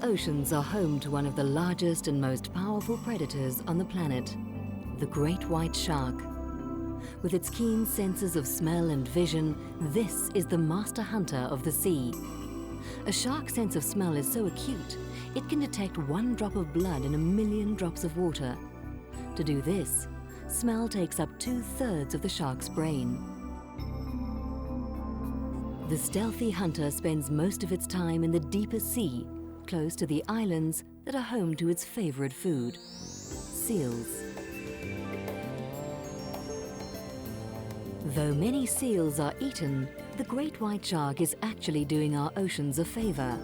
oceans are home to one of the largest and most powerful predators on the planet, the great white shark. With its keen senses of smell and vision, this is the master hunter of the sea. A shark's sense of smell is so acute, it can detect one drop of blood in 1,000,000 drops of water. To do this, smell takes up 2/3 of the shark's brain. The stealthy hunter spends most of its time in the deeper sea, close to the islands that are home to its favorite food, seals. Though many seals are eaten, the great white shark is actually doing our oceans a favor.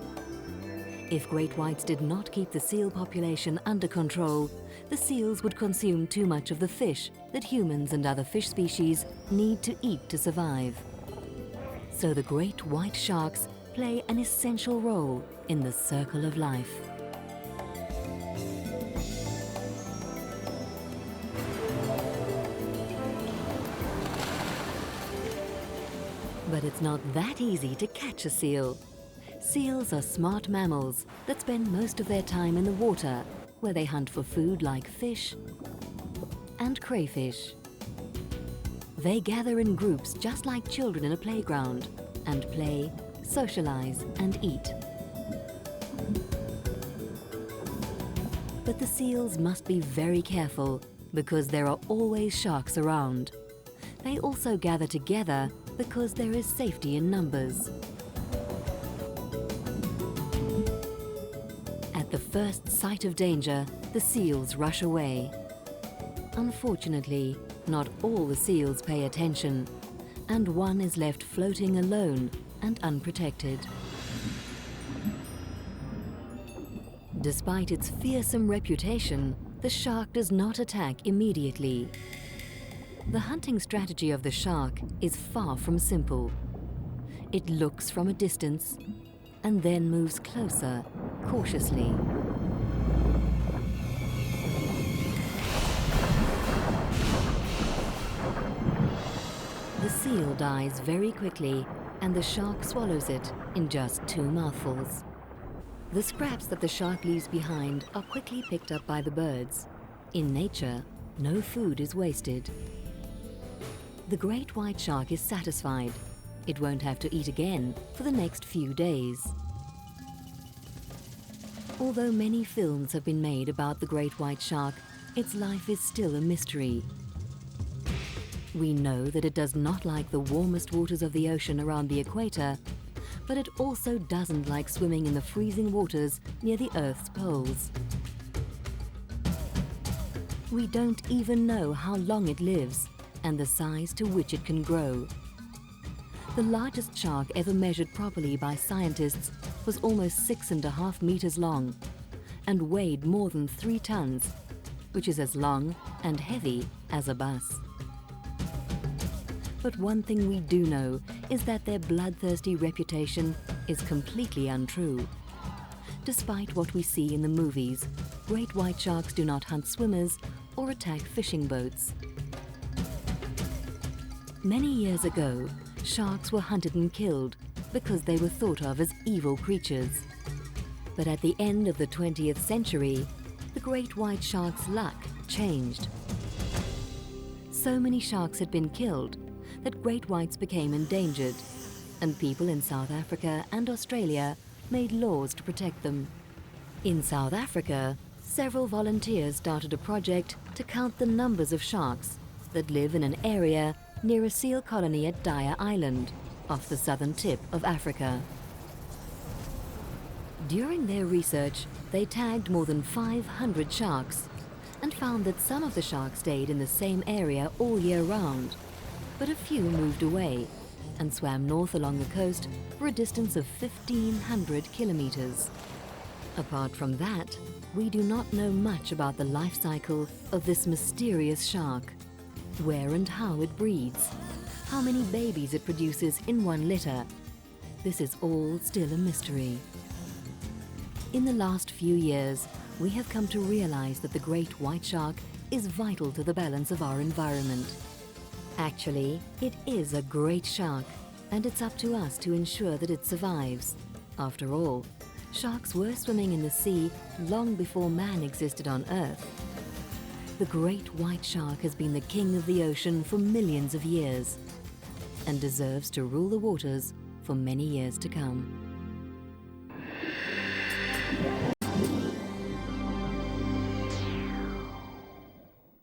If great whites did not keep the seal population under control, the seals would consume too much of the fish that humans and other fish species need to eat to survive. So the great white sharks play an essential role in the circle of life. But it's not that easy to catch a seal. Seals are smart mammals that spend most of their time in the water, where they hunt for food like fish and crayfish. They gather in groups just like children in a playground and play, socialize, and eat. But the seals must be very careful because there are always sharks around. They also gather together because there is safety in numbers. At the first sight of danger, the seals rush away. Unfortunately, not all the seals pay attention, and one is left floating alone and unprotected. Despite its fearsome reputation, the shark does not attack immediately. The hunting strategy of the shark is far from simple. It looks from a distance and then moves closer, cautiously. The seal dies very quickly, and the shark swallows it in just 2 mouthfuls. The scraps that the shark leaves behind are quickly picked up by the birds. In nature, no food is wasted. The great white shark is satisfied. It won't have to eat again for the next few days. Although many films have been made about the great white shark, its life is still a mystery. We know that it does not like the warmest waters of the ocean around the equator, but it also doesn't like swimming in the freezing waters near the Earth's poles. We don't even know how long it lives and the size to which it can grow. The largest shark ever measured properly by scientists was almost 6.5 meters long and weighed more than 3 tons, which is as long and heavy as a bus. But one thing we do know is that their bloodthirsty reputation is completely untrue. Despite what we see in the movies, great white sharks do not hunt swimmers or attack fishing boats. Many years ago, sharks were hunted and killed because they were thought of as evil creatures. But at the end of the 20th century, the great white shark's luck changed. So many sharks had been killed that great whites became endangered, and people in South Africa and Australia made laws to protect them. In South Africa, several volunteers started a project to count the numbers of sharks that live in an area near a seal colony at Dyer Island, off the southern tip of Africa. During their research, they tagged more than 500 sharks and found that some of the sharks stayed in the same area all year round, but a few moved away and swam north along the coast for a distance of 1,500 kilometers. Apart from that, we do not know much about the life cycle of this mysterious shark, where and how it breeds, how many babies it produces in one litter. This is all still a mystery. In the last few years, we have come to realize that the great white shark is vital to the balance of our environment. Actually, it is a great shark, and it's up to us to ensure that it survives. After all, Sharks were swimming in the sea long before man existed on Earth. The great white shark has been the king of the ocean for millions of years and deserves to rule the waters for many years to come.